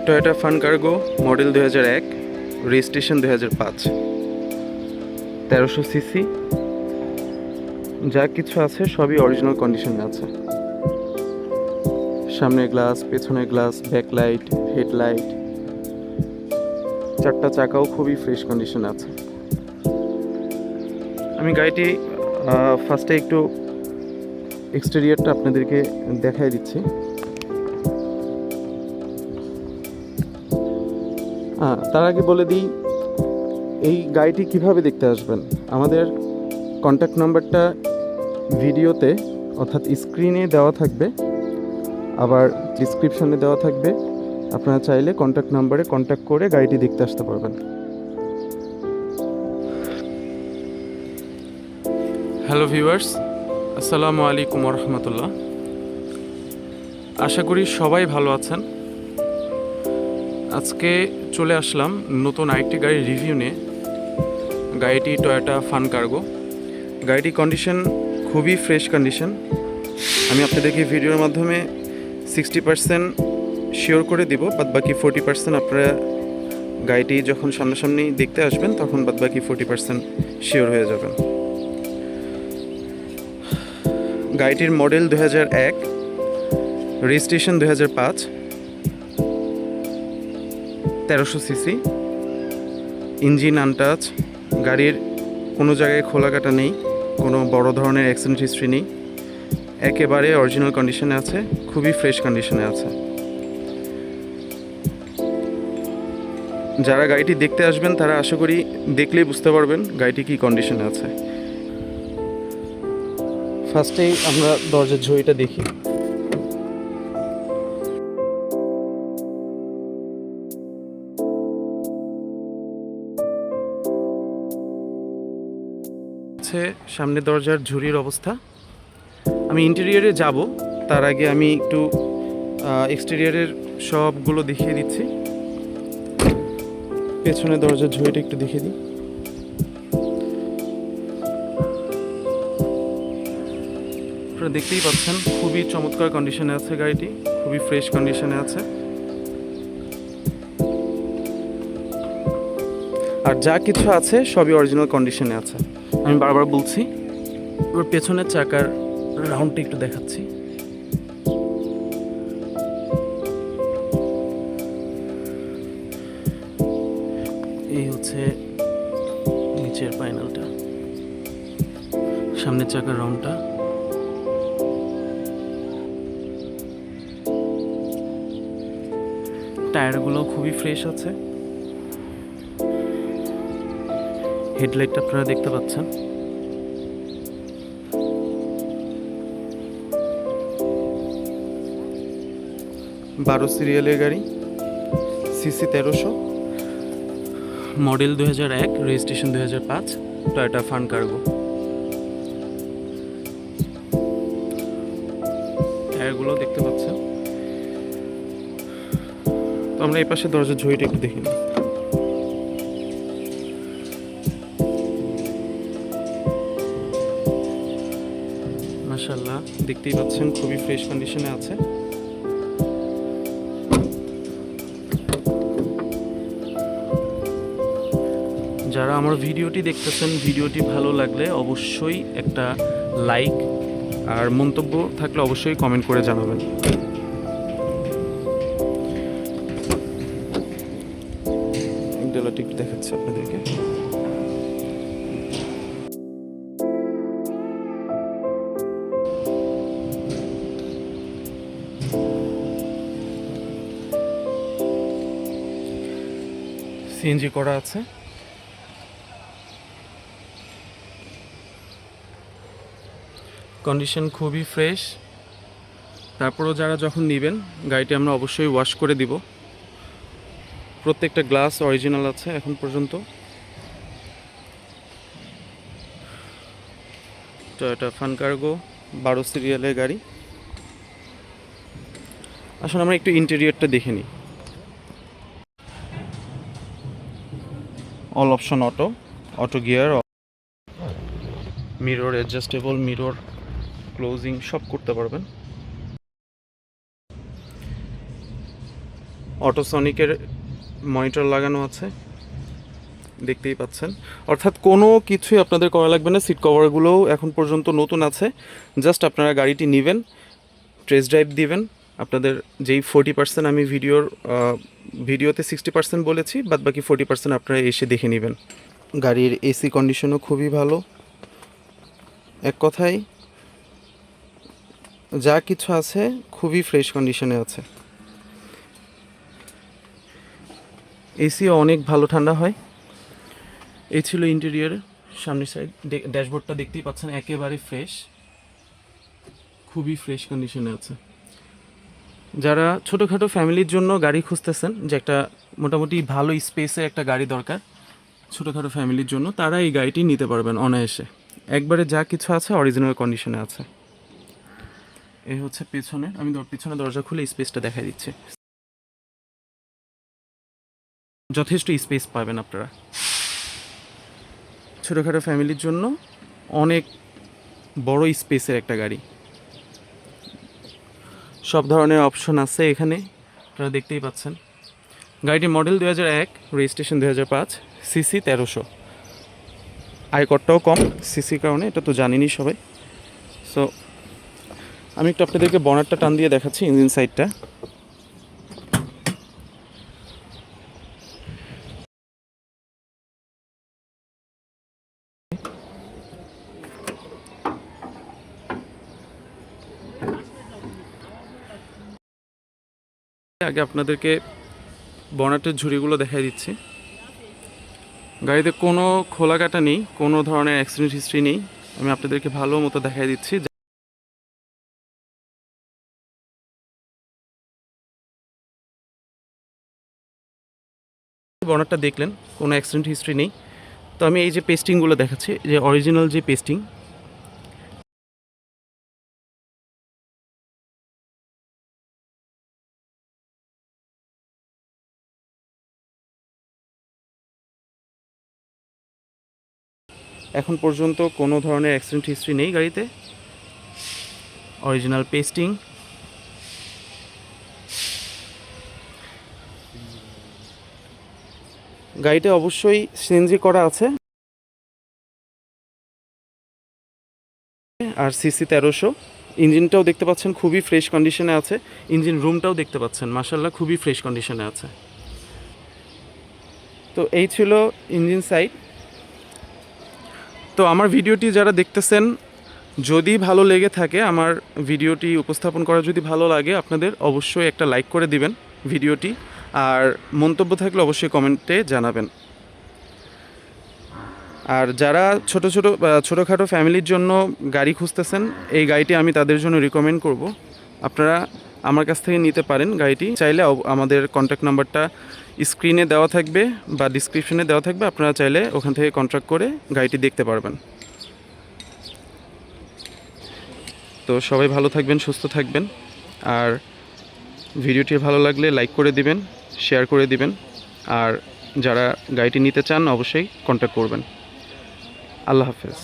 Toyota Fun cargo model 2001, registration 2005, 1300 CC. যা কিছু আছে সবই অরিজিনাল কন্ডিশনে আছে। সামনের গ্লাস, পেছনের গ্লাস, ব্যাকলাইট, হেডলাইট, চারটা চাকাও খুবই ফ্রেশ কন্ডিশনে আছে। আমি গাড়িটি ফার্স্টে একটু এক্সটেরিয়রটা আপনাদেরকে দেখাই দিচ্ছি। তার আগে বলে দিই এই গাড়িটি কিভাবে দেখতে আসবেন। আমাদের কন্ট্যাক্ট নাম্বারটা ভিডিওতে অর্থাৎ স্ক্রিনে দেওয়া থাকবে, আবার ডিসক্রিপশনে দেওয়া থাকবে। আপনারা চাইলে কন্ট্যাক্ট নাম্বারে কন্ট্যাক্ট করে গাড়িটি দেখতে আসতে পারবেন। হ্যালো ভিউয়ার্স, আসসালামু আলাইকুম রহমতুল্লাহ। আশা করি সবাই ভালো আছেন। আজকে চলে আসলাম নতুন আরেকটি গাড়ির রিভিউ নিয়ে। গাড়িটি টয়োটা ফান কার্গো। গাড়িটির কন্ডিশন খুবই ফ্রেশ কন্ডিশন। আমি আপনাদেরকে ভিডিওর মাধ্যমে 60% শিওর করে দিব, বাদবাকি 40% আপনারা গাড়িটি যখন সামনাসামনি দেখতে আসবেন তখন বাদবাকি 40% শিওর হয়ে যাবেন। গাড়িটির model 2001, registration 2005, 1300 CC, engine untouch. গাড়ির কোনো জায়গায় খোলা কাটা নেই, কোনো বড় ধরনের অ্যাক্সিডেন্ট হিস্ট্রি নেই, একেবারে অরিজিনাল কন্ডিশনে আছে, খুবই ফ্রেশ কন্ডিশনে আছে। যারা গাড়িটি দেখতে আসবেন তারা আশা করি দেখলেই বুঝতে পারবেন গাড়িটি কী কন্ডিশনে আছে। ফার্স্টেই আমরা দরজার ঝুড়িটা দেখি। সামনে দরজার ঝুড়ির অবস্থা। আমি ইন্টেরিয়রে যাব, তার আগে আমি একটু এক্সটেরিয়রের সবগুলো দেখিয়ে দিচ্ছি। পেছনে দরজার ঝুড়িটা একটু দেখিয়ে দিই। আপনারা দেখতেই পাচ্ছেন খুবই চমৎকার কন্ডিশনে আছে গাড়িটি, খুবই ফ্রেশ কন্ডিশনে আছে। আর যা কিছু আছে সবই অরিজিনাল কন্ডিশনে আছে। আমি বারবার বলছি। ওর পেছনের চাকার রাউন্ডটা একটু দেখাচ্ছি। এই হচ্ছে নিচের প্যানেলটা, সামনের চাকার রাউন্ডটা। টায়ারগুলো খুবই ফ্রেশ আছে। হেডলাইটটা আপনারা দেখতে পাচ্ছেন। বারো সিরিয়ালের গাড়ি, CC 1300, model 2001, registration 2005, Toyota Fun cargo. টায়ারগুলো দেখতে পাচ্ছেন। তো আমরা এই পাশে দরজার ঝুড়িটা একটু দেখি। মাশাআল্লাহ, দেখতেই পাচ্ছেন খুবই ফ্রেশ কন্ডিশনে আছে। যারা আমার ভিডিওটি দেখতেছেন, ভিডিওটি ভালো লাগলে অবশ্যই একটা লাইক আর মন্তব্য থাকলে অবশ্যই কমেন্ট করে জানাবেন। একটু দেখাচ্ছি আপনাদেরকে। সিএনজি করা আছে। কন্ডিশন খুবই ফ্রেশ। তারপরেও যারা যখন নেবেন গাড়িটি আমরা অবশ্যই ওয়াশ করে দিব। প্রত্যেকটা গ্লাস অরিজিনাল আছে এখন পর্যন্ত। টয়োটা ফান কার্গো 12 সিরিয়ালের গাড়ি। আসলে আমরা একটু ইন্টেরিয়রটা দেখে নিই। All option auto, auto gear, mirror adjustable, mirror closing সব করতে পারবেন। অটোসনিকের মনিটর লাগানো আছে, দেখতেই পাচ্ছেন। অর্থাৎ কোনো কিছুই আপনাদের করা লাগবে না। সিট কভারগুলোও এখন পর্যন্ত নতুন আছে। জাস্ট আপনারা গাড়িটি নেবেন, টেস্ট ড্রাইভ দিবেন। আপনাদের যেই 40% আমি ভিডিওতে 60% বলেছি, বাদ বাকি 40% আপনারা এসে দেখে নেবেন। গাড়ির এসি কন্ডিশনও খুবই ভালো। এক কথায় যা কিছু আছে খুবই ফ্রেশ কন্ডিশনে আছে। এসিও অনেক ভালো ঠান্ডা হয়। এই ছিল ইন্টেরিয়র। সামনের সাইড ড্যাশবোর্ডটা দেখতেই পাচ্ছেন, একেবারে ফ্রেশ, খুবই ফ্রেশ কন্ডিশনে আছে। যারা ছোটোখাটো ফ্যামিলির জন্য গাড়ি খুঁজতেছেন, যে একটা মোটামুটি ভালো স্পেসে একটা গাড়ি দরকার ছোটোখাটো ফ্যামিলির জন্য, তারা এই গাড়িটি নিতে পারবেন অনায়াসে। একবারে যা কিছু আছে অরিজিনাল কন্ডিশনে আছে। এই হচ্ছে পেছনে, আমি পিছনে দরজা খুলে স্পেসটা দেখাই দিচ্ছি। যথেষ্ট স্পেস পাবেন আপনারা ছোটোখাটো ফ্যামিলির জন্য। অনেক বড় স্পেসের একটা গাড়ি, সব ধরনের অপশন আছে এখানে, আপনারা দেখতেই পাচ্ছেন। গাড়িটির মডেল 2001, রেজিস্ট্রেশন 2005, সিসি 1300। আয়করটাও কম সিসির কারণে, এটা তো জানেনই সবাই। সো আমি একটু আপনাদেরকে বনারটা টান দিয়ে দেখাচ্ছি, ইঞ্জিন সাইডটা। আগে আপনাদেরকে বনাটের ঝুড়িগুলো দেখাই দিচ্ছি। গাড়িতে কোনো খোলা কাটা নেই, কোনো ধরনের অ্যাক্সিডেন্ট হিস্ট্রি নেই। আমি আপনাদেরকে ভালো মতো দেখাই দিচ্ছি। বনারটা দেখলেন, কোনো অ্যাক্সিডেন্ট হিস্ট্রি নেই। তো আমি এই যে পেস্টিংগুলো দেখাচ্ছি, যে অরিজিনাল যে পেস্টিং, এখন পর্যন্ত কোনো ধরনের অ্যাক্সিডেন্ট হিস্ট্রি নেই গাড়িতে। Original pasting. গাড়িতে অবশ্যই সিএনজি করা আছে, আর সিসি 1300। ইঞ্জিনটাও দেখতে পাচ্ছেন খুবই ফ্রেশ কন্ডিশনে আছে। ইঞ্জিন রুমটাও দেখতে পাচ্ছেন, মাশাআল্লাহ খুবই ফ্রেশ কন্ডিশনে আছে। তো এই ছিল ইঞ্জিন সাইড। তো আমার ভিডিওটি যারা দেখতেছেন, যদি ভালো লেগে থাকে, আমার ভিডিওটি উপস্থাপন করা যদি ভালো লাগে, আপনাদের অবশ্যই একটা লাইক করে দিবেন ভিডিওটি, আর মন্তব্য থাকলে অবশ্যই কমেন্টে জানাবেন। আর যারা ছোটোখাটো ফ্যামিলির জন্য গাড়ি খুঁজতেছেন, এই গাড়িটি আমি তাদের জন্য রিকমেন্ড করব। আপনারা আমার কাছ থেকে নিতে পারেন গাড়িটি। চাইলে আমাদের কন্ট্যাক্ট নাম্বারটা স্ক্রিনে দেওয়া থাকবে বা ডিসক্রিপশনে দেওয়া থাকবে, আপনারা চাইলে ওখান থেকে কন্ট্যাক্ট করে গাড়িটি দেখতে পারবেন। তো সবাই ভালো থাকবেন, সুস্থ থাকবেন। আর ভিডিওটি ভালো লাগলে লাইক করে দিবেন, শেয়ার করে দিবেন। আর যারা গাড়িটি নিতে চান অবশ্যই কন্ট্যাক্ট করবেন। আল্লাহ হাফেজ।